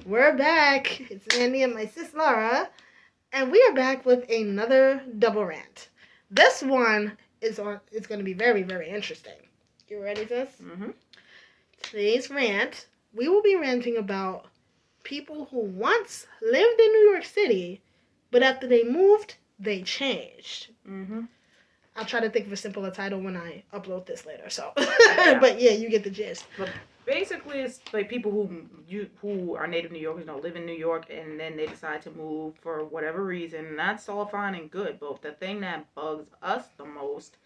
We're back. It's Andy and my sis Laura, and we are back with another double rant. This one is on. It's going to be very, very interesting. You ready, sis? Mm-hmm. Today's rant, we will be ranting about people who once lived in New York City, but after they moved, they changed. Mm-hmm. I'll try to think of a simpler title when I upload this later. So, Yeah. but yeah, you get the gist. But basically, it's like people who are native New Yorkers, live in New York, and then they decide to move for whatever reason. And that's all fine and good. But the thing that bugs us the most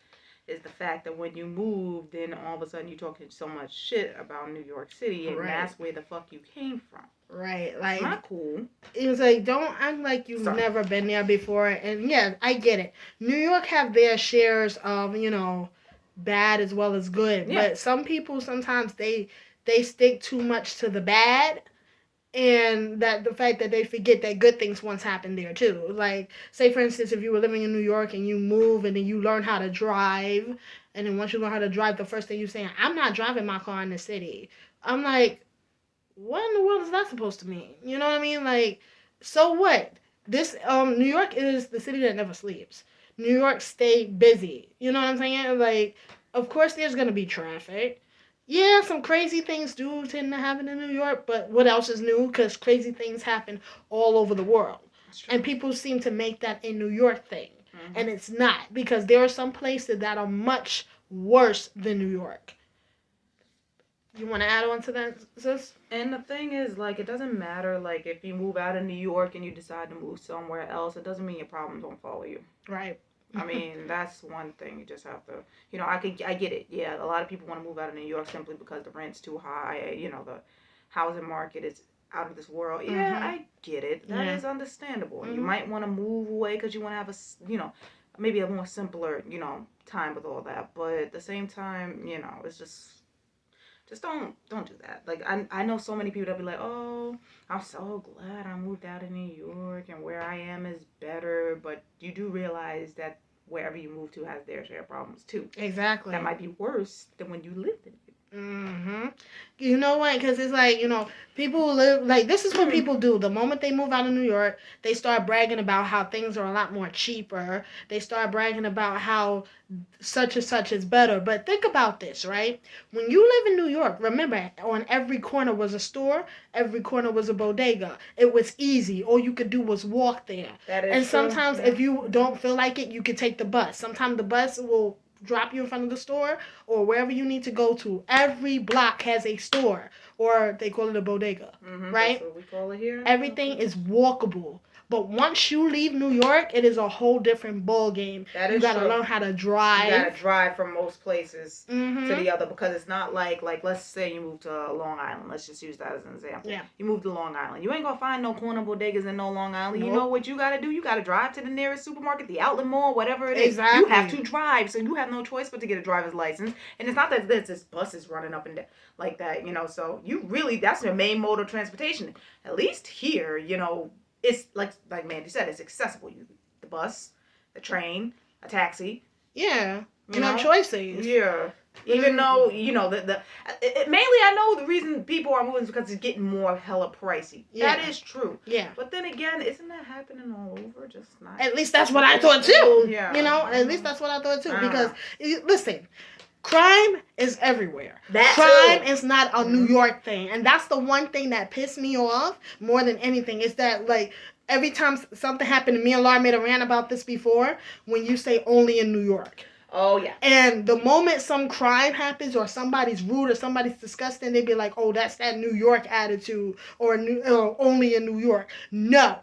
is the fact that when you move, then all of a sudden you're talking so much shit about New York City, and Right. that's where the fuck you came from. Right, It's not cool. It was like, don't act like you've never been there before. And yeah, I get it. New York have their shares of, bad as well as good. Yeah. But some people sometimes they stick too much to the bad, and that the fact that they forget that good things once happened there too. Like, say for instance, if you were living in New York and you move and then you learn how to drive, and then once you learn how to drive, the first thing you're saying, I'm not driving my car in the city. I'm like, what in the world is that supposed to mean? You know what I mean? Like, so what? This New York is the city that never sleeps. New York stay busy. You know what I'm saying? Like, of course there's gonna be traffic. Yeah, some crazy things do tend to happen in New York, but what else is new? Because crazy things happen all over the world. And people seem to make that a New York thing. Mm-hmm. And it's not, because there are some places that are much worse than New York. You want to add on to that, sis? And the thing is, like, it doesn't matter, like, if you move out of New York and you decide to move somewhere else, it doesn't mean your problems don't follow you. Right. I mean, that's one thing you just have to, I get it. Yeah, a lot of people want to move out of New York simply because the rent's too high. The housing market is out of this world. Yeah, Mm-hmm. I get it. That is understandable. Mm-hmm. You might want to move away because you want to have maybe a more simpler, time with all that. But at the same time, it's just don't do that. Like, I know so many people that be like, oh, I'm so glad I moved out of New York and where I am is better. But you do realize that wherever you move to has their share of problems too. Exactly. That might be worse than when you lived in it. Mm-hmm. You know what? Because it's like, people live, like, this is what people do. The moment they move out of New York, they start bragging about how things are a lot more cheaper. They start bragging about how such and such is better. But think about this, right? When you live in New York, remember, on every corner was a store, every corner was a bodega. It was easy. All you could do was walk there. That is and sometimes true. Yeah. If you don't feel like it, you could take the bus. Sometimes the bus will drop you in front of the store or wherever you need to go to. Every block has a store, or they call it a bodega, right? That's what we call it here. Everything is walkable. But once you leave New York, it is a whole different ball game. That you is gotta true. learn how to drive. You gotta drive from most places Mm-hmm. to the other, because it's not like let's say you move to Long Island. Let's just use that as an example. Yeah. You move to Long Island. You ain't gonna find no corner bodegas in no Long Island. Nope. You know what you gotta do? You gotta drive to the nearest supermarket, the outlet mall, whatever it is. Exactly. You have to drive, so you have no choice but to get a driver's license. And it's not that there's this buses running up and down like that, So you really, that's your main mode of transportation. At least here, it's like Mandy said, it's accessible. The bus, the train, a taxi. Yeah. You have choices. Yeah. Even though, mainly I know the reason people are moving is because it's getting more hella pricey. Yeah. That is true. Yeah. But then again, isn't that happening all over? Just not. At least that's what I thought too. Yeah. At least that's what I thought too. Because, listen, crime is everywhere. Crime is not a New York thing. And that's the one thing that pissed me off more than anything, is that, like, every time something happened to me, and Laura made a rant about this before, when you say only in New York. Oh, yeah. And the moment some crime happens or somebody's rude or somebody's disgusting, they be like, oh, that's that New York attitude, or only in New York. No.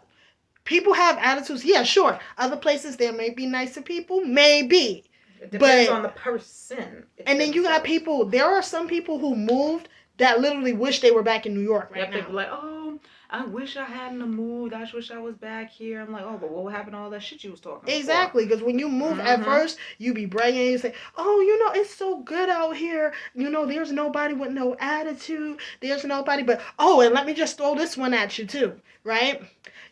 People have attitudes. Yeah, sure. Other places there may be nicer people. Maybe. It depends on the person. And then you got people, there are some people who moved that literally wish they were back in New York right now. They be like, oh, I wish I hadn't moved. I wish I was back here. I'm like, oh, but what happened to all that shit you was talking about? Exactly, because when you move at first, you be bragging and you say, oh, it's so good out here. There's nobody with no attitude. There's nobody but, and let me just throw this one at you too, right?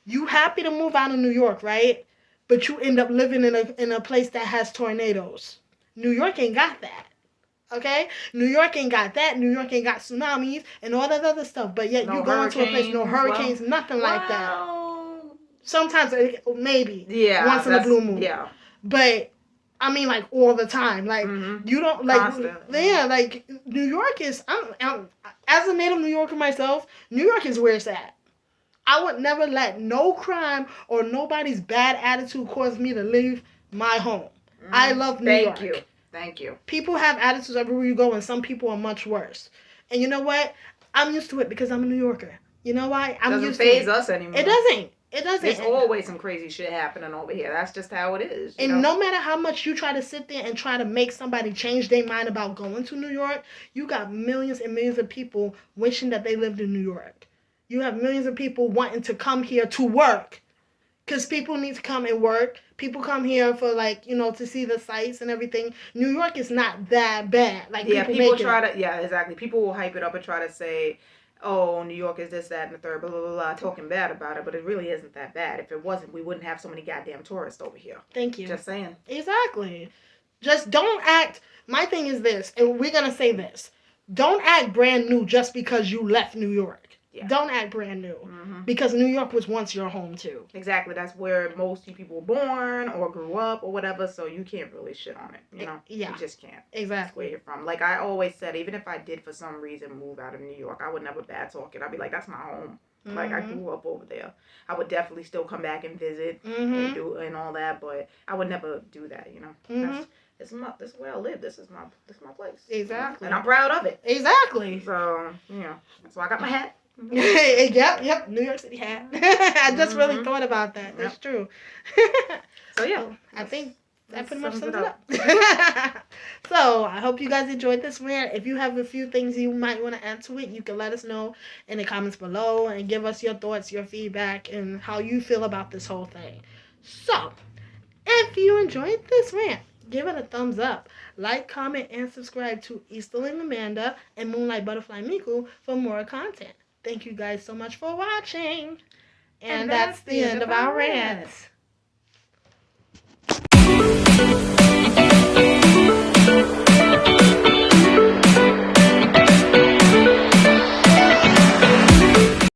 You happy to move out of New York, right? But you end up living in a place that has tornadoes. New York ain't got that. Okay, New York ain't got that. New York ain't got tsunamis and all that other stuff. But yet you No go into a place, no hurricanes. hurricanes, nothing like that. Well, Sometimes maybe yeah, once in a that's blue moon, yeah. but I mean like all the time. Like Mhm. you don't like Constant. yeah. Like New York is. As a native New Yorker myself, New York is where it's at. I would never let no crime or nobody's bad attitude cause me to leave my home. I love New Thank you. York. Thank you. People have attitudes everywhere you go, and some people are much worse. And you know what? I'm used to it because I'm a New Yorker. You know why? I'm Doesn't used to phase it. us It anymore. doesn't. It There's doesn't. always some crazy shit happening over here. That's just how it is, you And know. no matter how much you try to sit there and try to make somebody change their mind about going to New York, you got millions and millions of people wishing that they lived in New York. You have millions of people wanting to come here to work because people need to come and work. People come here for like to see the sights and everything. New York is not that bad. Like Yeah, people people make it. try to. Yeah, exactly. People will hype it up and try to say, "Oh, New York is this, that, and the third, blah blah blah," blah, talking bad about it. But it really isn't that bad. If it wasn't, we wouldn't have so many goddamn tourists over here. Thank you. Just saying. Exactly. Just don't act. My thing is this, and we're gonna say this: don't act brand new just because you left New York. Yeah. Don't act brand new Mm-hmm. because New York was once your home too. Exactly. That's where most people were born or grew up or whatever. So you can't really shit on it. Yeah, You just can't. That's exactly. where you're from. Like I always said, even if I did for some reason move out of New York, I would never bad talk it. I'd be like, that's my home. Like I Mm-hmm. grew up over there. I would definitely still come back and visit and Mm-hmm. do and all that, but I would never do that. Mm-hmm. That's this is where I live. This is my place. Exactly. And I'm proud of it. Exactly. So so I got my hat. Yep. New York City hat. I just really Mm-hmm. thought about that. Yep. That's true. So yeah, Well, I think that that pretty much sums sums it it up. up. So I hope you guys enjoyed this rant. If you have a few things you might want to add to it, you can let us know in the comments below and give us your thoughts, your feedback, and how you feel about this whole thing. So if you enjoyed this rant, give it a thumbs up. Like, comment, and subscribe to Easterling Amanda and Moonlight Butterfly Miku for more content. Thank you guys so much for watching. And And that's that's the the end end of of our our rant. rants.